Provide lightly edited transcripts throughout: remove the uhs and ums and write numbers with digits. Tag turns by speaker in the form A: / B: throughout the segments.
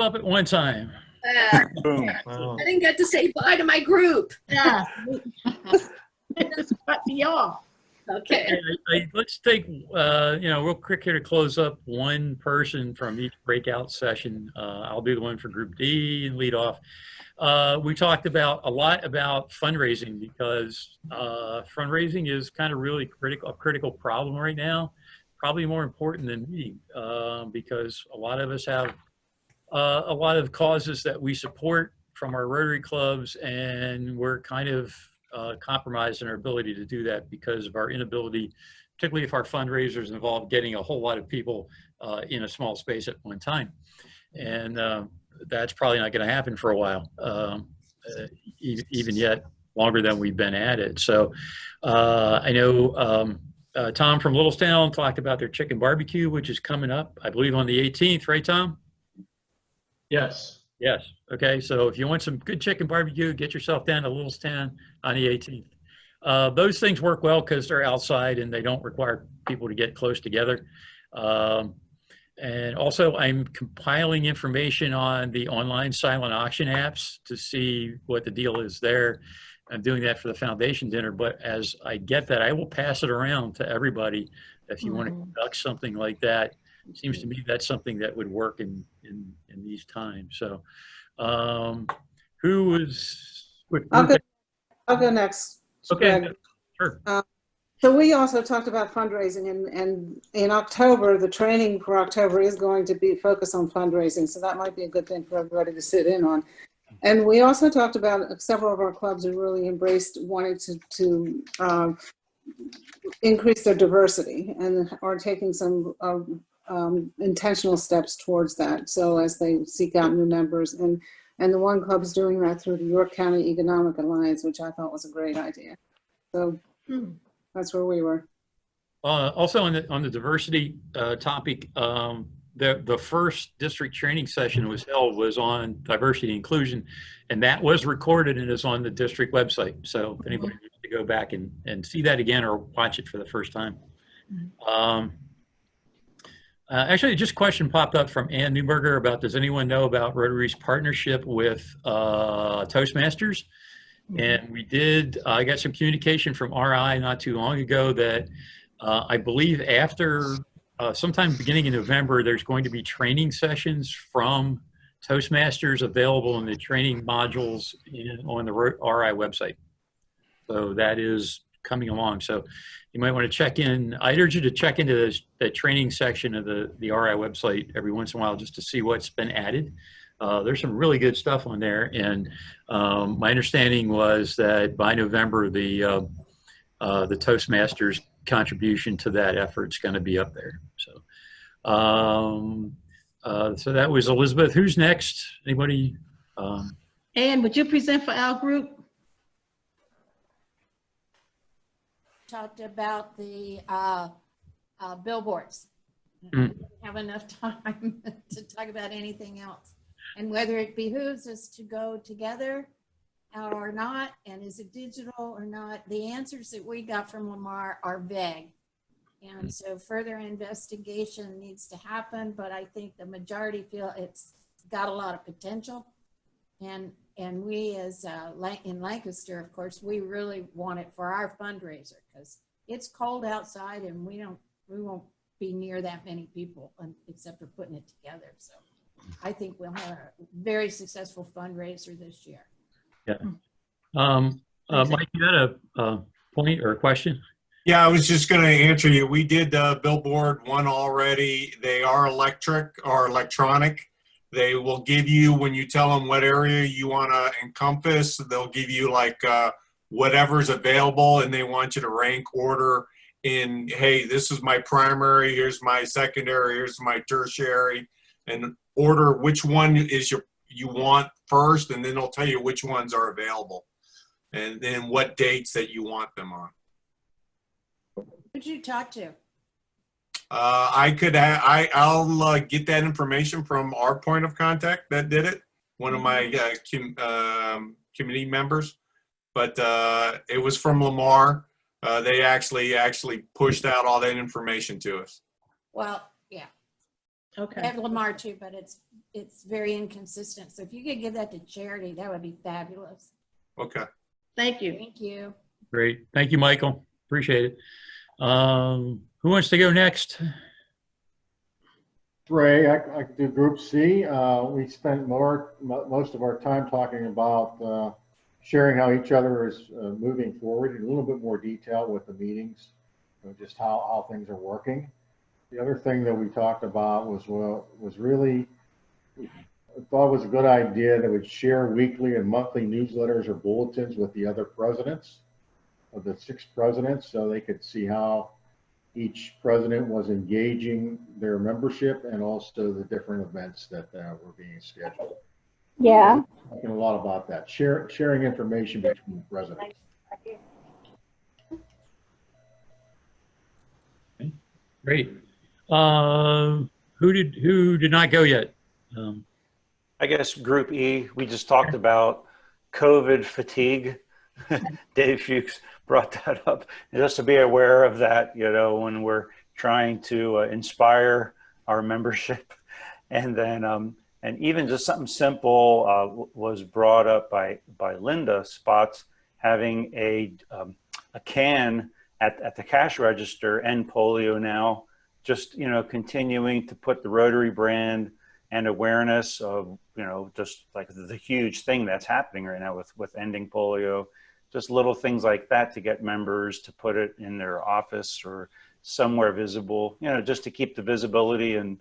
A: up at one time.
B: Boom.
C: Wow.
D: I didn't get to say bye to my group.
E: Yeah. It's cut me off.
D: Okay.
A: Let's take, real quick here to close up, one person from each breakout session. I'll do the one for Group D and lead off. We talked a lot about fundraising because fundraising is kind of really a critical problem right now, probably more important than meeting because a lot of us have a lot of causes that we support from our Rotary clubs, and we're kind of compromised in our ability to do that because of our inability, particularly if our fundraisers involve getting a whole lot of people in a small space at one time. And that's probably not going to happen for a while, even yet longer than we've been at it. So I know Tom from Littlestown talked about their chicken barbecue, which is coming up, I believe, on the 18th, right, Tom?
C: Yes.
A: Yes. Okay. So if you want some good chicken barbecue, get yourself down to Littlestown on the 18th. Those things work well because they're outside and they don't require people to get close together. And also, I'm compiling information on the online silent auction apps to see what the deal is there. I'm doing that for the foundation dinner, but as I get that, I will pass it around to everybody. If you want to conduct something like that, it seems to me that's something that would work in these times. So, who was?
F: I'll go next.
A: Okay,
F: Greg.
A: sure.
F: So we also talked about fundraising, and in October, the training for October is going to be focused on fundraising. So that might be a good thing for everybody to sit in on. And we also talked about several of our clubs who really embraced wanting to increase their diversity and are taking some intentional steps towards that. So as they seek out new members, and the one club's doing that through the York County Economic Alliance, which I thought was a great idea. So that's where we were.
A: Also on the diversity topic, the first district training session was on diversity and inclusion, and that was recorded and is on the district website. So if anybody wants to go back and see that again or watch it for the first time. Actually, just a question popped up from Ann Newberger about, does anyone know about Rotary's partnership with Toastmasters? And we did, I got some communication from RI not too long ago that I believe after sometime beginning in November, there's going to be training sessions from Toastmasters available in the training modules on the RI website. So that is coming along. So you might want to check in. I'd urge you to check into the training section of the RI website every once in a while just to see what's been added. There's some really good stuff on there. And my understanding was that by November, the Toastmasters contribution to that effort is going to be up there. So, so that was Elizabeth. Who's next? Anybody?
E: Ann, would you present for our group?
G: Talked about the billboards.
A: Mm.
G: We don't have enough time to talk about anything else. And whether it behooves us to go together or not, and is it digital or not, the answers that we got from Lamar are vague. And so further investigation needs to happen, but I think the majority feel it's got a lot of potential. And we as in Lancaster, of course, we really want it for our fundraiser because it's cold outside and we won't be near that many people except for putting it together. So I think we'll have a very successful fundraiser this year.
A: Yeah. Mike, you had a point or a question?
B: Yeah, I was just going to answer you. We did billboard one already. They are electric or electronic. They will give you, when you tell them what area you want to encompass, they'll give you like whatever's available, and they want you to rank order in, hey, this is my primary, here's my secondary, here's my tertiary, and order which one is you want first, and then they'll tell you which ones are available and then what dates that you want them on.
G: Who'd you talk to?
B: I'll get that information from our point of contact that did it, one of my committee members, but it was from Lamar. They actually pushed out all that information to us.
G: Well, yeah.
E: Okay.
G: I have Lamar too, but it's very inconsistent. So if you could give that to charity, that would be fabulous.
B: Okay.
E: Thank you.
G: Thank you.
A: Great. Thank you, Michael. Appreciate it. Who wants to go next?
H: Ray, I do Group C. We spent most of our time talking about sharing how each other is moving forward in a little bit more detail with the meetings, just how things are working. The other thing that we talked about was really, I thought it was a good idea that we'd share weekly and monthly newsletters or bulletins with the other presidents of the 6 presidents, so they could see how each president was engaging their membership and also the different events that were being scheduled.
I: Yeah.
H: Talking a lot about that, sharing information between presidents.
A: Great. Who did not go yet?
J: I guess Group E, we just talked about COVID fatigue. Dave Fuchs brought that up. Just to be aware of that, when we're trying to inspire our membership. And then, and even just something simple was brought up by Linda Spots, having a can at the cash register, End Polio Now, just, continuing to put the Rotary brand and awareness of, just like the huge thing that's happening right now with ending polio, just little things like that to get members to put it in their office or somewhere visible, just to keep the visibility and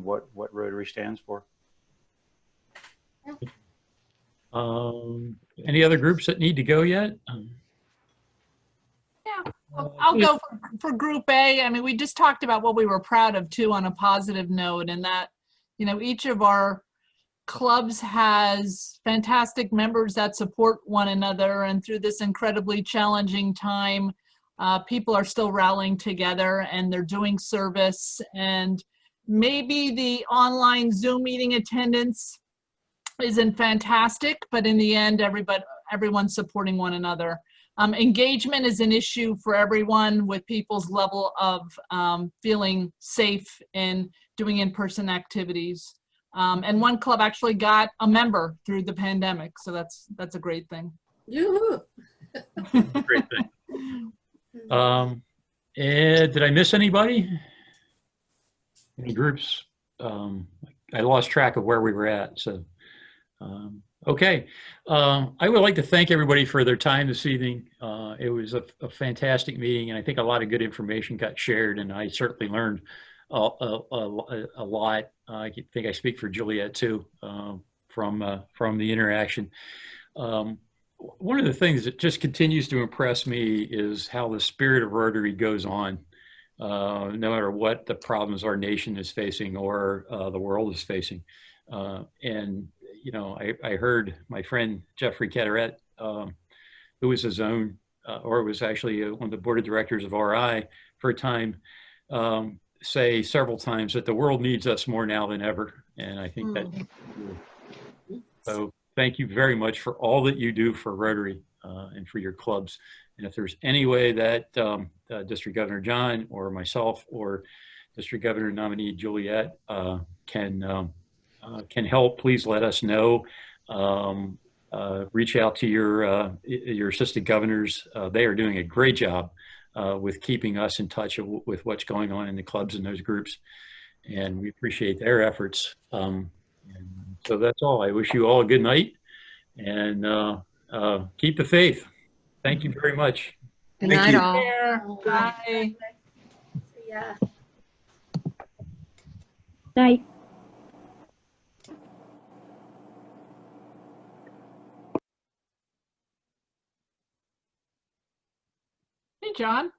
J: what Rotary stands for.
A: Any other groups that need to go yet?
K: I'll go for Group A. I mean, we just talked about what we were proud of too on a positive note, and that, each of our clubs has fantastic members that support one another. And through this incredibly challenging time, people are still rallying together and they're doing service. And maybe the online Zoom meeting attendance isn't fantastic, but in the end, everyone's supporting one another. Engagement is an issue for everyone with people's level of feeling safe in doing in-person activities. And one club actually got a member through the pandemic, so that's a great thing.
D: Yoo-hoo.
A: Great thing. And did I miss anybody? Any groups? I lost track of where we were at, so. Okay, I would like to thank everybody for their time this evening. It was a fantastic meeting, and I think a lot of good information got shared, and I certainly learned a lot. I think I speak for Juliet too, from the interaction. One of the things that just continues to impress me is how the spirit of Rotary goes on, no matter what the problems our nation is facing or the world is facing. And I heard my friend Jeffrey Caderet, who was his own, or was actually one of the board of directors of RI for a time, say several times that the world needs us more now than ever. And I think that, so thank you very much for all that you do for Rotary and for your clubs. And if there's any way that District Governor John or myself or District Governor nominee Juliet can help, please let us know. Reach out to your assistant governors. They are doing a great job with keeping us in touch with what's going on in the clubs and those groups. And we appreciate their efforts. And so that's all. I wish you all a good night and keep the faith. Thank you very much.
D: Good
B: Thank
D: night,
B: you.
D: all.
K: Bye.
G: Yeah.
I: Night.
K: Hey, John.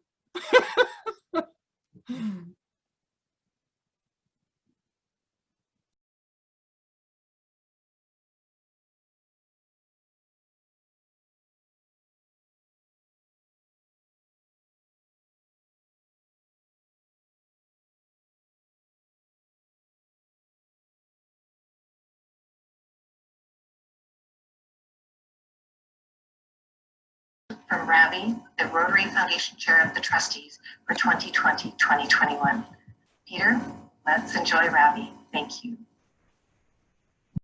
L: From Ravi, the Rotary Foundation Chair of the Trustees for 2020-2021. Peter, let's enjoy Ravi. Thank you.